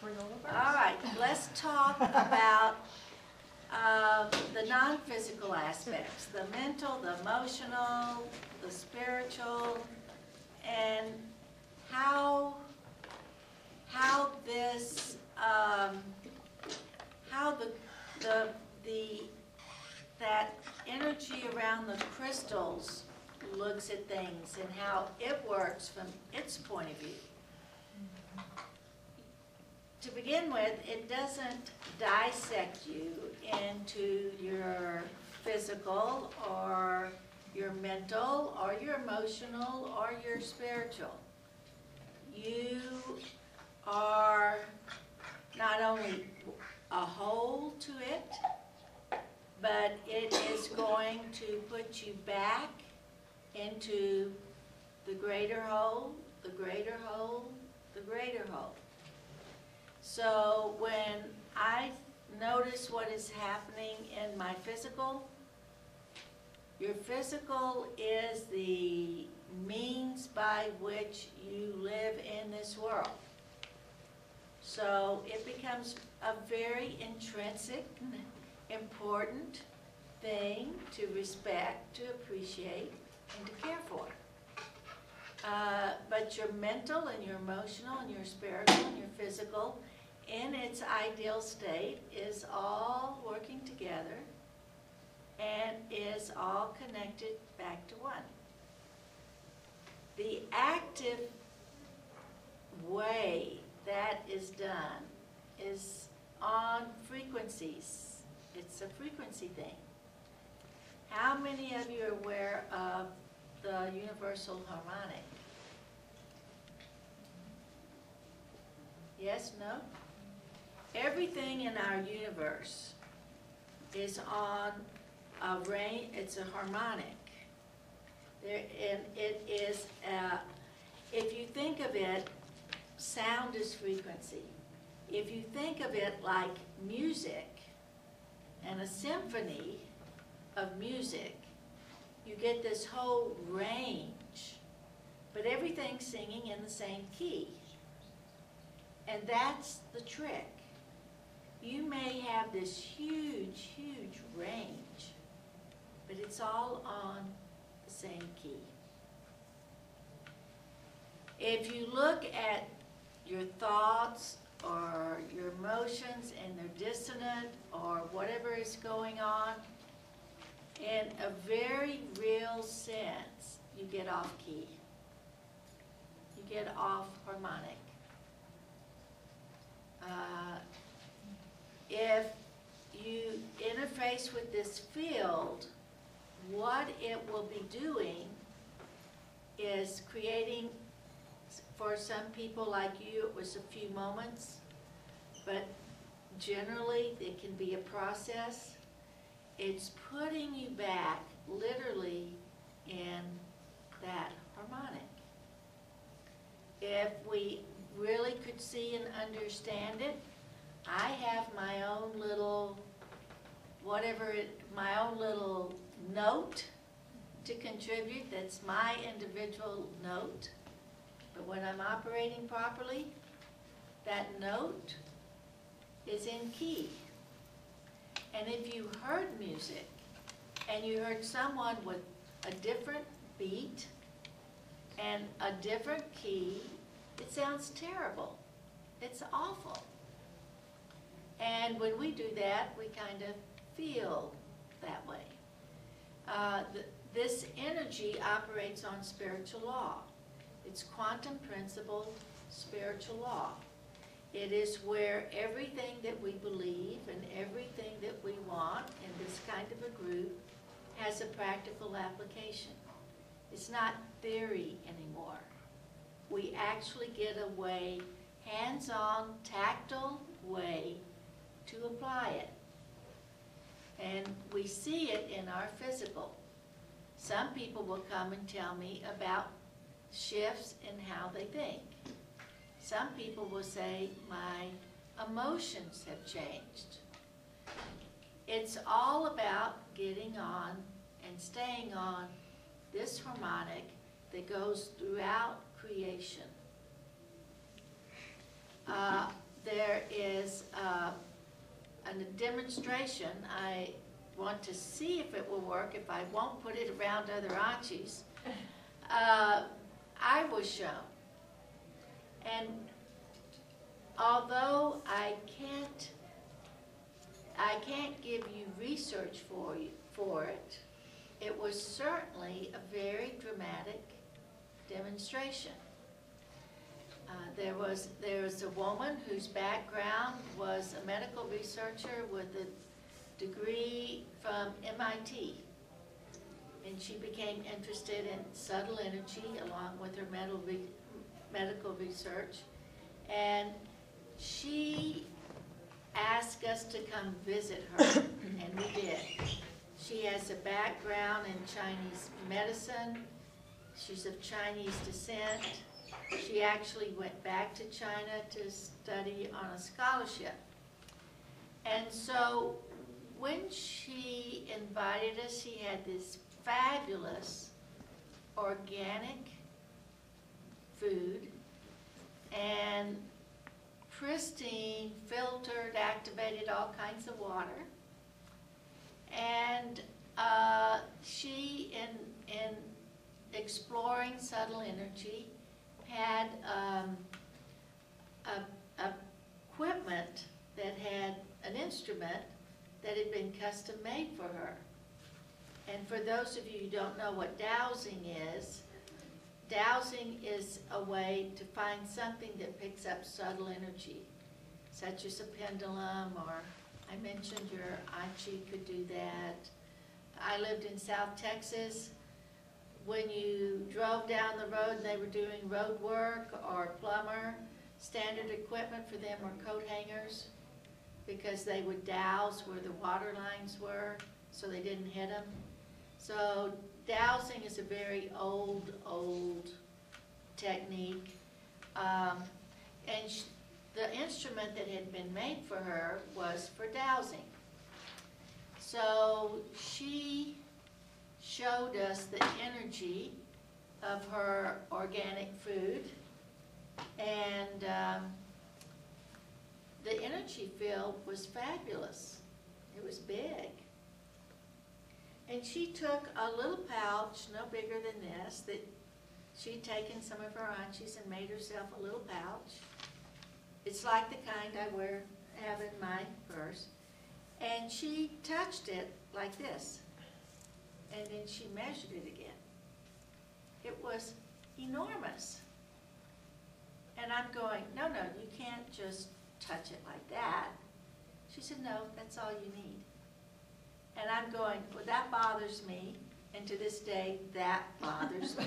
All right, let's talk about the non-physical aspects, the mental, the emotional, the spiritual, and how this, how that energy around the crystals looks at things and how it works from its point of view. To begin with, it doesn't dissect you into your physical or your mental or your emotional or your spiritual. You are not only a whole to it, but it is going to put you back into the greater whole, the greater whole, the greater whole. So when I notice what is happening in my physical, your physical is the means by which you live in this world. So it becomes a very intrinsic, important thing to respect, to appreciate, and to care for. But your mental and your emotional and your spiritual and your physical in its ideal state is all working together and is all connected back to one. The active way that is done is on frequencies. It's a frequency thing. How many of you are aware of the universal harmonic? Yes, no? Everything in our universe is on a range, it's a harmonic. And it is, if you think of it, sound is frequency. If you think of it like music and a symphony of music, you get this whole range, but everything's singing in the same key. And that's the trick. You may have this huge, huge range, but it's all on the same key. If you look at your thoughts or your emotions and they're dissonant or whatever is going on, in a very real sense, you get off key. You get off harmonic. If you interface with this field, what it will be doing is creating, for some people like you, it was a few moments, but generally it can be a process. It's putting you back literally in that harmonic. If we really could see and understand it, I have my own little, my own little note to contribute. That's my individual note. But when I'm operating properly, that note is in key. And if you heard music and you heard someone with a different beat and a different key, it sounds terrible. It's awful. And when we do that, we kind of feel that way. This energy operates on spiritual law. It's quantum principle, spiritual law. It is where everything that we believe and everything that we want in this kind of a group has a practical application. It's not theory anymore. We actually get a way, hands-on, tactile way to apply it. And we see it in our physical. Some people will come and tell me about shifts in how they think. Some people will say, my emotions have changed. It's all about getting on and staying on this harmonic that goes throughout creation. there is a demonstration. I want to see if it will work. If I won't put it around other ANCHIs, I was shown. And although I can't give you research for it, it was certainly a very dramatic demonstration. There was a woman whose background was a medical researcher with a degree from MIT. And she became interested in subtle energy along with her medical research. And she asked us to come visit her, and we did. She has a background in Chinese medicine. She's of Chinese descent. She actually went back to China to study on a scholarship. And so when she invited us, she had this fabulous organic food and pristine, filtered, activated all kinds of water. And she, in exploring subtle energy, had equipment that had an instrument that had been custom made for her. And for those of you who don't know what dowsing is a way to find something that picks up subtle energy, such as a pendulum, or I mentioned your ANCHI could do that. I lived in South Texas. When you drove down the road and they were doing road work or plumber, standard equipment for them were coat hangers, because they would dowse where the water lines were so they didn't hit them. So dowsing is a very old technique. And the instrument that had been made for her was for dowsing. So she showed us the energy of her organic food, and the energy field was fabulous. It was big. And she took a little pouch, no bigger than this, that she'd taken some of her ANCHIs and made herself a little pouch. It's like the kind I have in my purse. And she touched it like this. And then she measured it again. It was enormous. And I'm going, no, you can't just touch it like that. She said, no, that's all you need. And I'm going, well, that bothers me. And to this day, that bothers me.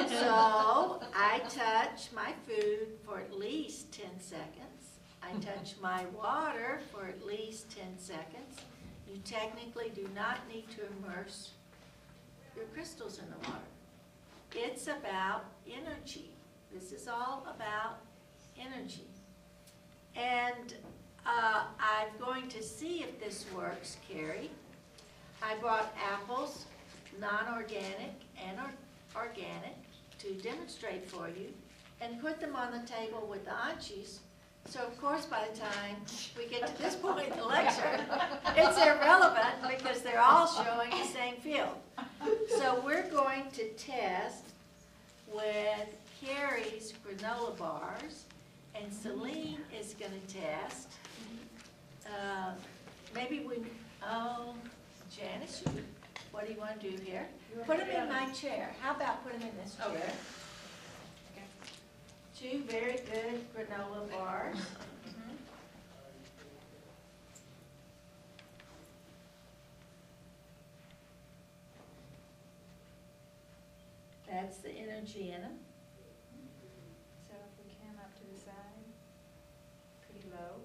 So I touch my food for at least 10 seconds. I touch my water for at least 10 seconds. You technically do not need to immerse your crystals in the water. It's about energy. This is all about energy. And I'm going to see if this works, Carrie. I brought apples, non-organic and organic, to demonstrate for you, and put them on the table with the ANCHIs. So of course by the time we get to this point in the lecture, it's irrelevant because they're all showing the same field. So we're going to test with Carrie's granola bars, and Celine is going to test. Maybe we, Janice, what do you want to do here? Put them in my chair. How about put them in this chair? Okay. Two very good granola bars. That's the energy in them. So if we came up to the side, pretty low.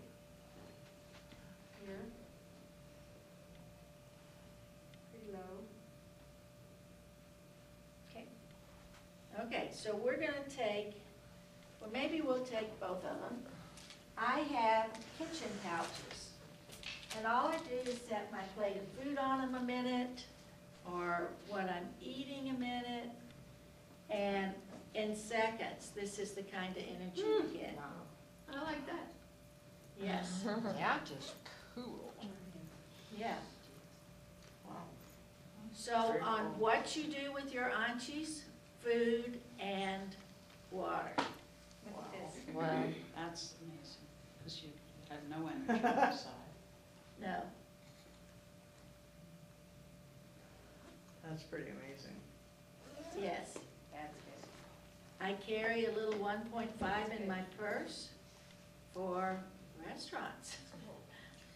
Here. Pretty low. Okay. Okay, so we're going to take, well, maybe we'll take both of them. I have kitchen pouches, and all I do is set my plate of food on them a minute, or when I'm eating a minute, and in seconds, this is the kind of energy you get. I like that. Yes, That is cool. yeah. Wow. So Very on cool. what you do with your anchis, food and water. Look at this. Wow. That's amazing, because you have no energy inside. No, That's pretty amazing. yes. That's good. I carry a little 1.5 in my purse for restaurants.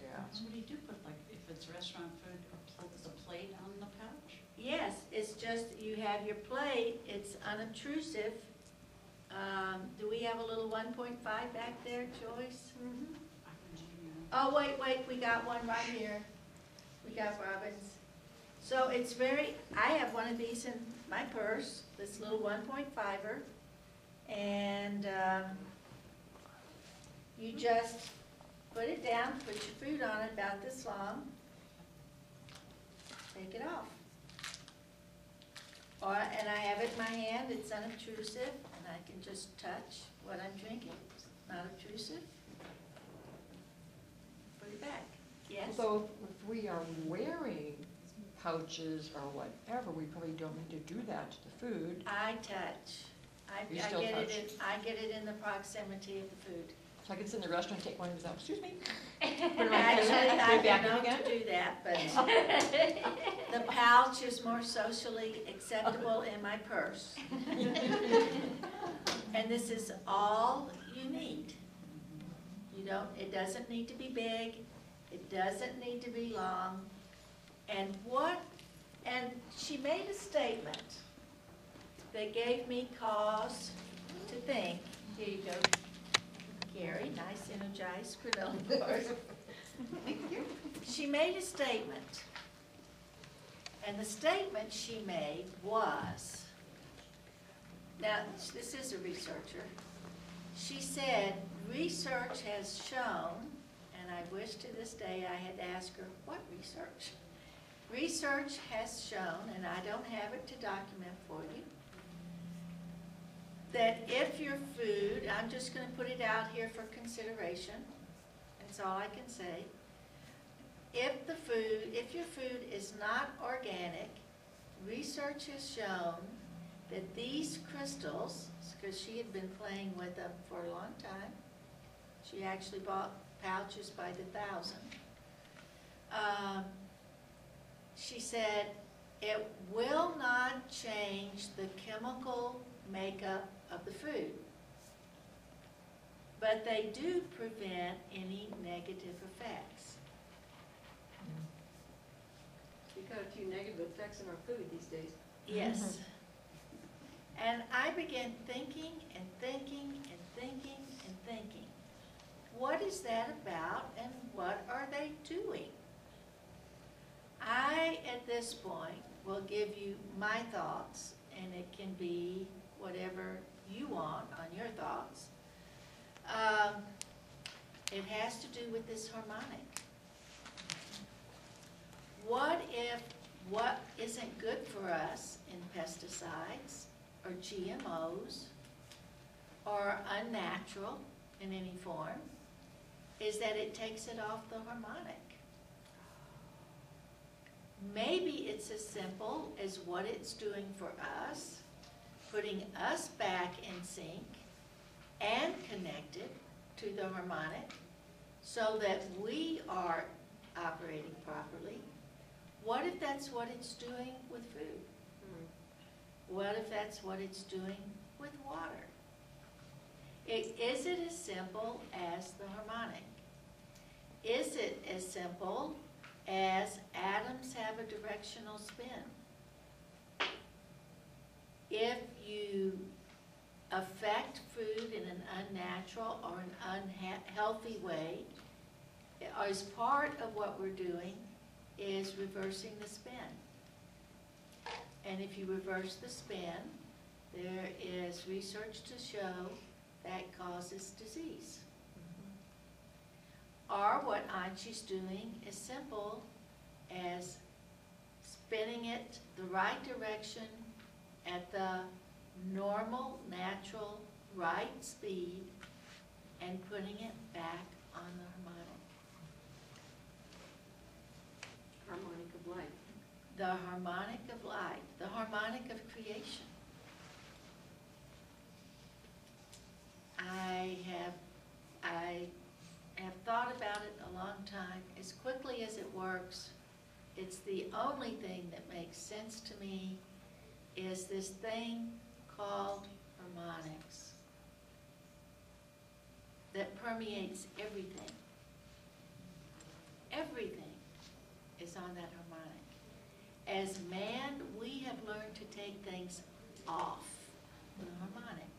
Yeah. So what do you do, put like, if it's restaurant food, the plate on the pouch? Yes, it's just, you have your plate, it's unobtrusive. Do we have a little 1.5 back there, Joyce? I would, you know. Oh, wait, we got one right here. We got Robin's. So it's very, I have one of these in my purse, this little 1.5er. And you just put it down, put your food on it about this long. Take it off. And I have it in my hand, it's unobtrusive, and I can just touch what I'm drinking. It's not obtrusive. Put it back. Yes? So if we are wearing pouches or whatever, we probably don't need to do that to the food. I touch. I You still get it touch? I get it in the proximity of the food. So I can sit in the restaurant, take one without, excuse me. Put it in my Actually, hand, put I've it back been in known again. to do that, but the pouch is more socially acceptable in my purse. And this is all you need. You don't, it doesn't need to be big, it doesn't need to be long. And she made a statement that gave me cause to think. Here you go, Carrie, nice energized granola bars. She made a statement, and the statement she made was, now, this is a researcher. She said, research has shown, and I wish to this day I had asked her, what research? Research has shown, and I don't have it to document for you, that if your food, I'm just going to put it out here for consideration, that's all I can say. If your food is not organic, research has shown that these crystals, because she had been playing with them for a long time, she actually bought pouches by the thousand. She said, it will not change the chemical makeup of the food, but they do prevent any negative effects. We've got a few negative effects in our food these days. Yes. And I began thinking and thinking and thinking and thinking, what is that about and what are they doing? I, at this point, will give you my thoughts, and it can be whatever you want on your thoughts. It has to do with this harmonic. What if what isn't good for us in pesticides or GMOs or unnatural in any form is that it takes it off the harmonic? Maybe it's as simple as what it's doing for us, putting us back in sync and connected to the harmonic so that we are operating properly. What if that's what it's doing with food? What if that's what it's doing with water? Is it as simple as the harmonic? Is it as simple as atoms have a directional spin? If you affect food in an unnatural or an unhealthy way, as part of what we're doing is reversing the spin. And if you reverse the spin, there is research to show that causes disease. Or what ANCHI's doing is simple as spinning it the right direction at the normal, natural, right speed and putting it back on the harmonic. Harmonic of life. The harmonic of life, the harmonic of creation. I have thought about it a long time. As quickly as it works, it's the only thing that makes sense to me is this thing called harmonics that permeates everything. Everything is on that harmonic. As man, we have learned to take things off the harmonic,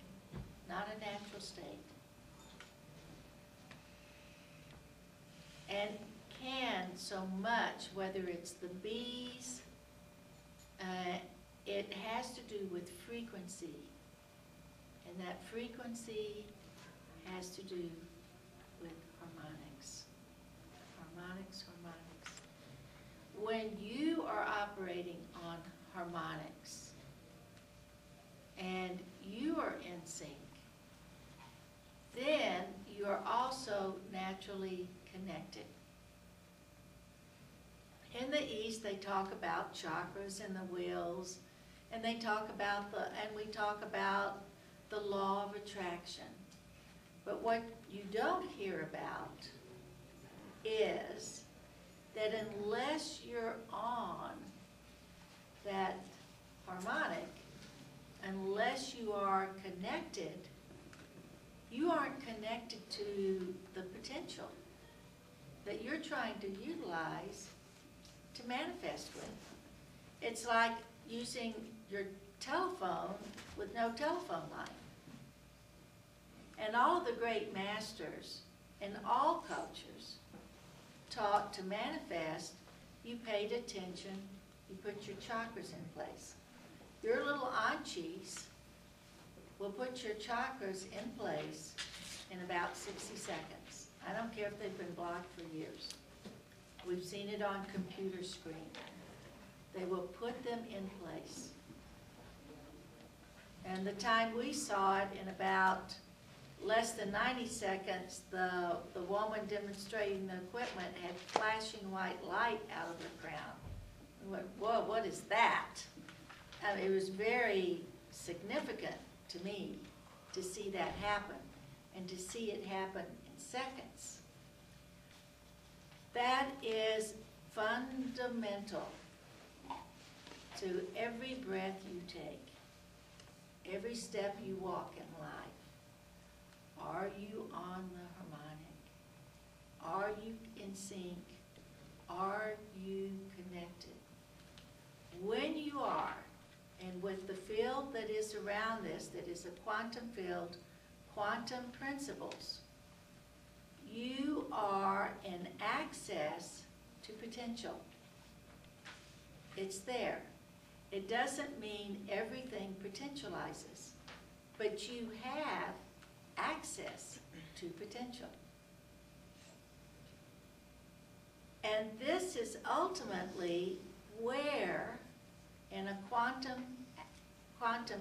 not a natural state. And can so much, whether it's the bees, it has to do with frequency. And that frequency has to do with harmonics. Harmonics, harmonics. When you are operating on harmonics and you are in sync, then you are also naturally connected. In the East, they talk about chakras and the wheels, and they talk about we talk about the law of attraction. But what you don't hear about is that unless you're on that harmonic, unless you are connected, you aren't connected to the potential that you're trying to utilize to manifest with. It's like using your telephone with no telephone line. And all of the great masters in all cultures taught to manifest, you paid attention, you put your chakras in place. Your little ANCHIs will put your chakras in place in about 60 seconds. I don't care if they've been blocked for years. We've seen it on computer screen. They will put them in place. And the time we saw it, in about less than 90 seconds, the woman demonstrating the equipment had flashing white light out of her crown. We went, whoa, what is that? I mean, it was very significant to me to see that happen, and to see it happen in seconds. That is fundamental to every breath you take, every step you walk in life. Are you on the harmonic? Are you in sync? Are you connected? When you are, and with the field that is around this, that is a quantum field, quantum principles, you are in access to potential. It's there. It doesn't mean everything potentializes, but you have access to potential. And this is ultimately where, in a quantum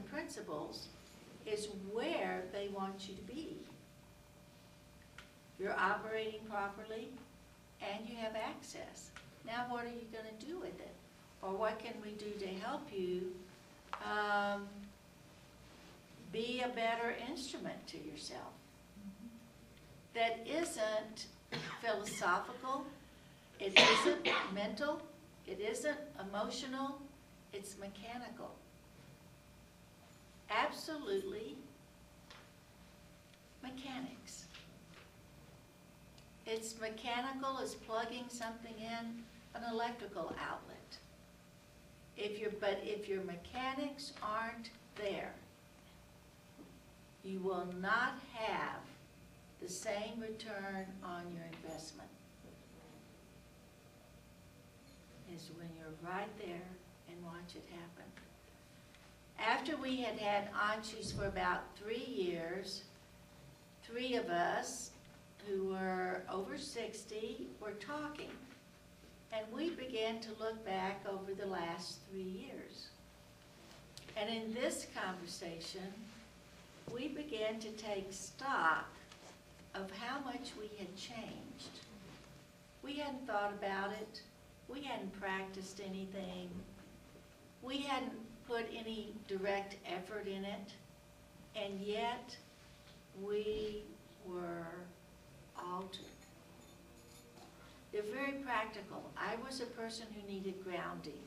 principles, is where they want you to be. You're operating properly, and you have access. Now what are you going to do with it? Or what can we do to help you be a better instrument to yourself? That isn't philosophical, it isn't mental, it isn't emotional, it's mechanical. Absolutely mechanics. It's mechanical as plugging something in an electrical outlet. But if your mechanics aren't there, you will not have the same return on your investment as when you're right there and watch it happen. After we had had ANCHIs for about 3 years, 3 of us who were over 60 were talking. And we began to look back over the last 3 years. And in this conversation, we began to take stock of how much we had changed. We hadn't thought about it. We hadn't practiced anything. We hadn't put any direct effort in it. And yet, we were altered. They're very practical. I was a person who needed grounding.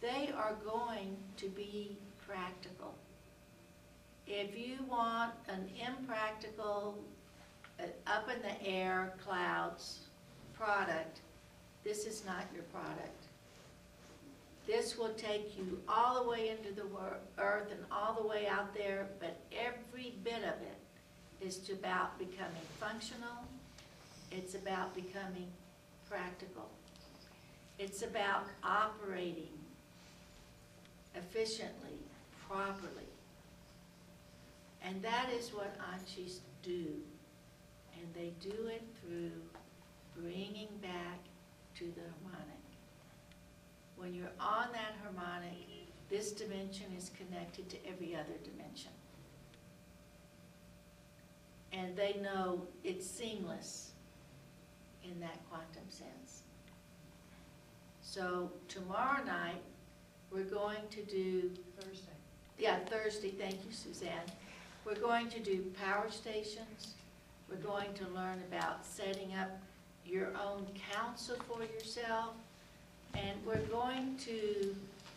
They are going to be practical. If you want an impractical, up in the air clouds product, this is not your product. This will take you all the way into the earth and all the way out there, but every bit of it is about becoming functional. It's about becoming practical. It's about operating efficiently, properly. And that is what ANCHIs do. And they do it through bringing back to the harmonic. When you're on that harmonic, this dimension is connected to every other dimension. And they know it's seamless in that quantum sense. So tomorrow night, we're going to do... Thursday, thank you, Suzanne. We're going to do power stations. We're going to learn about setting up your own council for yourself. And we're going to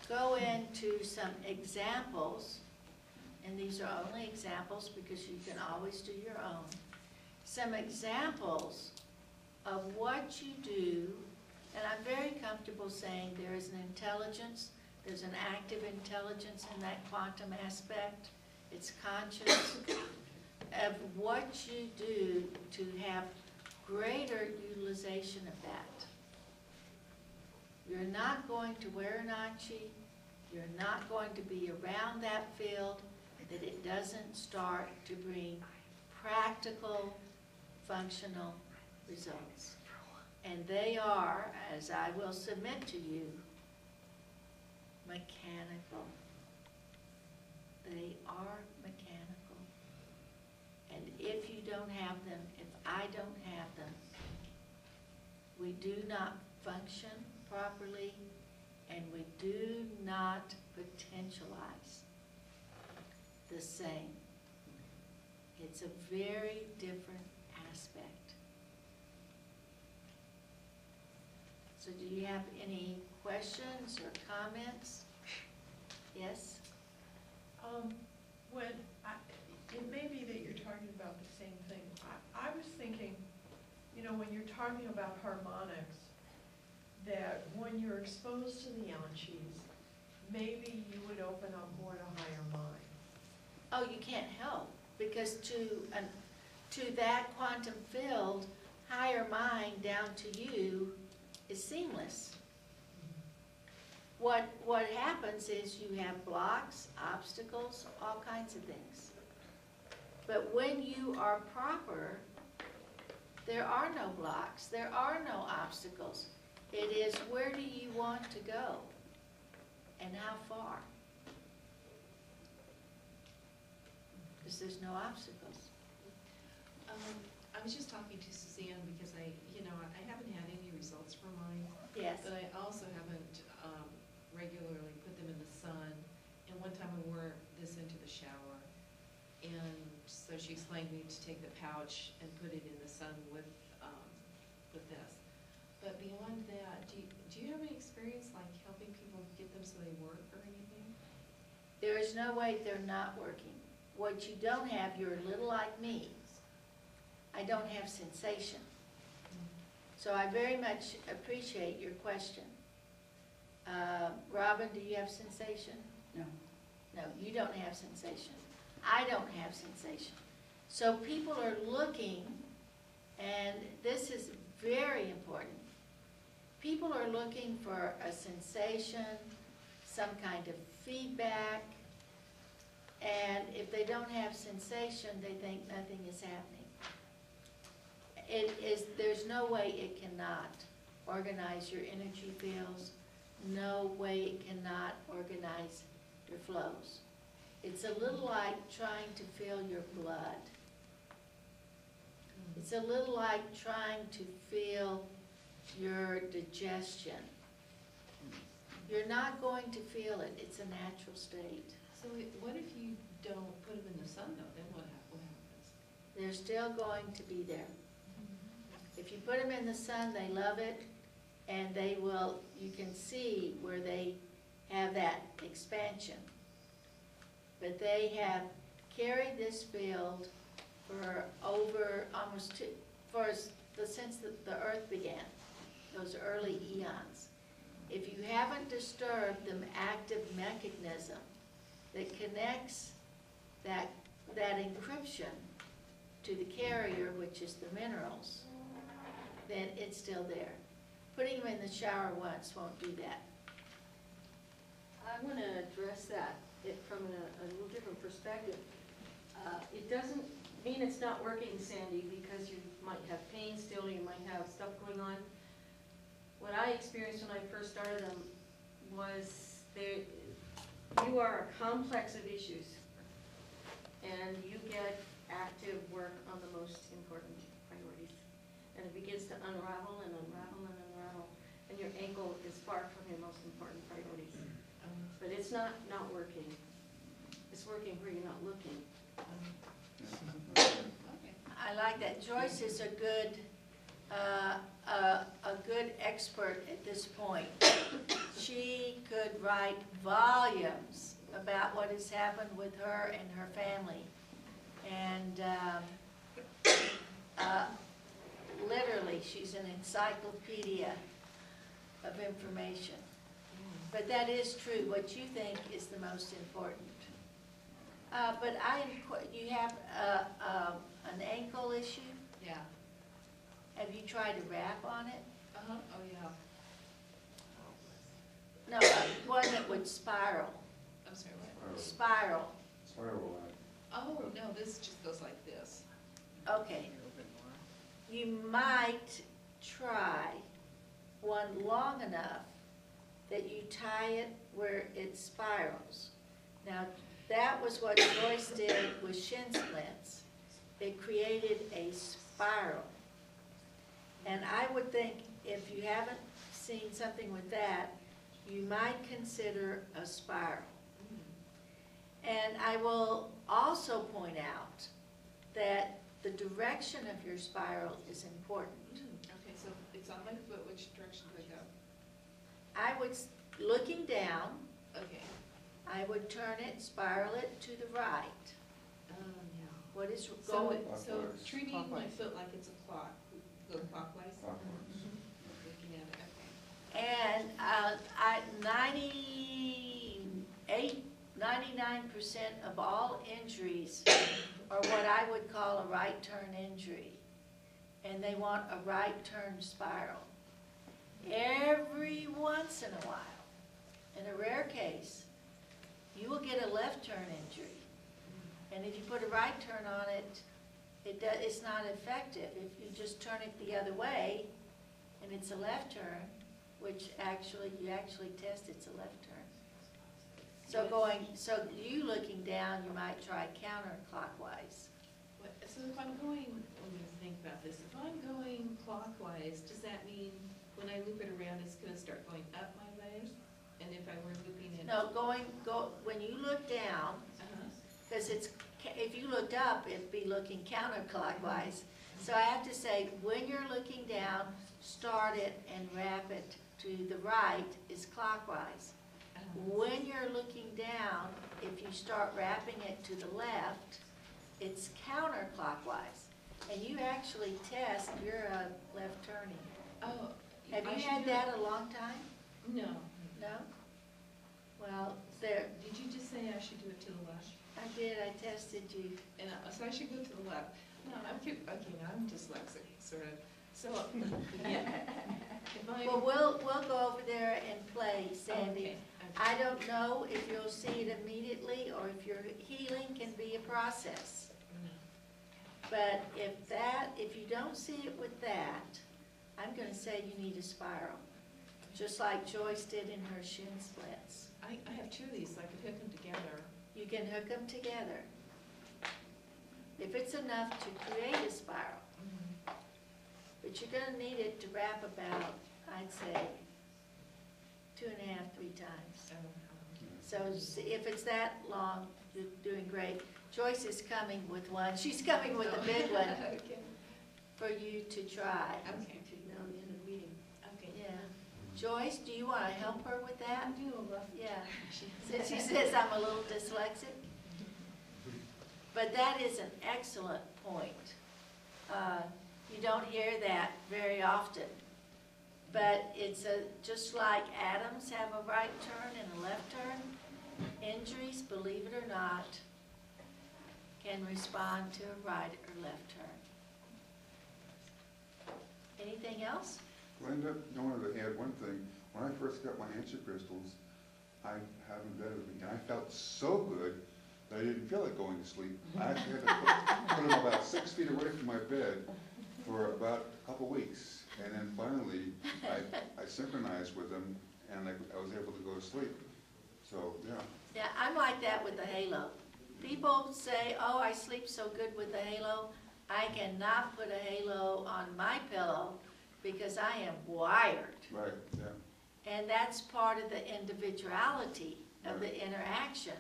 go into some examples, and these are only examples because you can always do your own. Some examples of what you do, and I'm very comfortable saying there is an intelligence, there's an active intelligence in that quantum aspect. It's conscious of what you do to have greater utilization of that. You're not going to wear an ANCHI. You're not going to be around that field that it doesn't start to bring practical, functional results. And they are, as I will submit to you, mechanical. They are mechanical. And if you don't have them, if I don't have them, we do not function properly, and we do not potentialize the same. It's a very different aspect. So do you have any questions or comments? Yes? It may be that you're talking about the same thing. I was thinking, you know, when you're talking about harmonics, that when you're exposed to the ANCHIs, maybe you would open up more to higher mind. Oh, you can't help, because to that quantum field, higher mind down to you is seamless. What happens is you have blocks, obstacles, all kinds of things. But when you are proper, there are no blocks, there are no obstacles. It is, where do you want to go and how far? Because there's no obstacles. I was just talking to Suzanne because I haven't had any results for mine. Yes. But I also haven't regularly put them in the sun. And one time I wore this into the shower. And so she explained to me to take the pouch and put it in the sun with this. But beyond that, do you have any experience like helping people get them so they work or anything? There is no way they're not working. What you don't have, you're a little like me. I don't have sensation. So I very much appreciate your question. Robin, do you have sensation? No. No, you don't have sensation. I don't have sensation. So people are looking, and this is very important. People are looking for a sensation, some kind of feedback, and if they don't have sensation, they think nothing is happening. There's no way it cannot organize your energy fields, no way it cannot organize your flows. It's a little like trying to feel your blood. It's a little like trying to feel your digestion. You're not going to feel it, it's a natural state. So what if you don't put them in the sun though, then what happens? They're still going to be there. If you put them in the sun, they love it, and they will, you can see where they have that expansion. But they have carried this field for over almost since the earth began, those early eons. If you haven't disturbed the active mechanism that connects that encryption to the carrier, which is the minerals, then it's still there. Putting them in the shower once won't do that. I want to address that from a little different perspective. It doesn't mean it's not working, Sandy, because you might have pain still, you might have stuff going on. What I experienced when I first started them was you are a complex of issues, and you get active work on the most important priorities. And it begins to unravel and unravel and unravel, and your ankle is far from your most important priorities. But it's not working. It's working where you're not looking. Okay. I like that. Joyce is a good expert at this point. She could write volumes about what has happened with her and her family. And literally, she's an encyclopedia of information. But that is true. What you think is the most important. But you have an ankle issue? Yeah. Have you tried to wrap on it? Oh, yeah. No, one that would spiral. I'm sorry, what? Spiral. Spiral Oh, no, this just goes like this. Okay. You might try one long enough that you tie it where it spirals. Now, that was what Joyce did with shin splints. It created a spiral. And I would think if you haven't seen something with that, you might consider a spiral. And I will also point out that the direction of your spiral is important. Okay, so it's on my foot, which direction do I go? I would, looking down, Okay. I would turn it, spiral it to the right. Yeah. What is So, going, so Clockwise. treating my Clockwise. foot like it's a clock, go clockwise? Clockwise. Looking at it, okay. and 99% of all injuries are what I would call a right turn injury. And they want a right turn spiral. Every once in a while, in a rare case, you will get a left turn injury. And if you put a right turn on it, it's not effective. If you just turn it the other way, and it's a left turn, which you actually test it's a left turn. So you looking down, you might try counterclockwise. So if I'm going, let me think about this, if I'm going clockwise, does that mean when I loop it around, it's gonna start going up my leg? And if I were looping it? No, when you look down, because if you looked up, it'd be looking counterclockwise. So I have to say, when you're looking down, start it and wrap it to the right is clockwise. When you're looking down, if you start wrapping it to the left, it's counterclockwise. And you actually test, you're a left turning. Oh. Have I you should had do it- that a long time? No. No? Well, there, Did you just say I should do it to the left? I did, I tested you. And so I should go to the left. No, okay, now I'm dyslexic, sort of. So, yeah. If I. Well, we'll go over there and play, Sandy. Okay. I don't know if you'll see it immediately or if your healing can be a process. But if you don't see it with that, I'm gonna say you need a spiral, just like Joyce did in her shin splints. I have two of these, so I could hook them together. You can hook them together. if it's enough to create a spiral. But you're gonna need it to wrap about, I'd say, 2.5, 3 times. So if it's that long, you're doing great. Joyce is coming with one, she's coming with a big one Okay, for you to try. okay, Now, the end of the meeting. okay. Yeah. Joyce, do you wanna help her with that? I do, Yeah, since she says I'm a little dyslexic. But that is an excellent point. You don't hear that very often. But it's just like atoms have a right turn and a left turn, injuries, believe it or not, can respond to a right or left turn. Anything else? Glynda, I wanted to add one thing. When I first got my ANCHI crystals, I had them bed with me, and I felt so good that I didn't feel like going to sleep. I actually had to put them about 6 feet away from my bed for about a couple weeks. And then finally, I synchronized with them, and I was able to go to sleep. So, yeah. Yeah, I'm like that with the halo. People say, oh, I sleep so good with the halo. I cannot put a halo on my pillow because I am wired. Right, yeah. And that's part of the individuality of the interaction.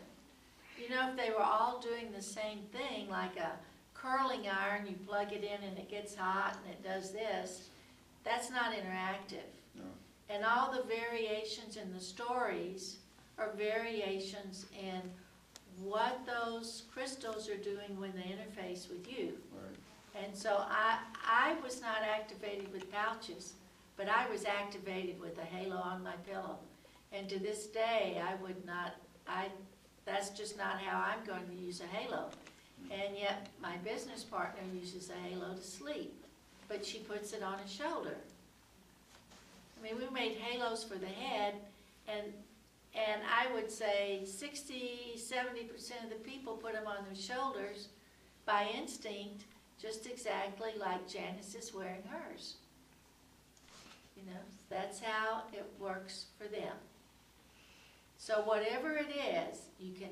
You know, if they were all doing the same thing, like a curling iron, you plug it in and it gets hot and it does this, that's not interactive. No. And all the variations in the stories are variations in what those crystals are doing when they interface with you. Right. And so I was not activated with pouches, but I was activated with a halo on my pillow. And to this day, I would not, that's just not how I'm going to use a halo. And yet my business partner uses a halo to sleep, but she puts it on his shoulder. I mean, we made halos for the head, and I would say 60, 70% of the people put them on their shoulders by instinct, just exactly like Janice is wearing hers. You know, that's how it works for them. So whatever it is, you can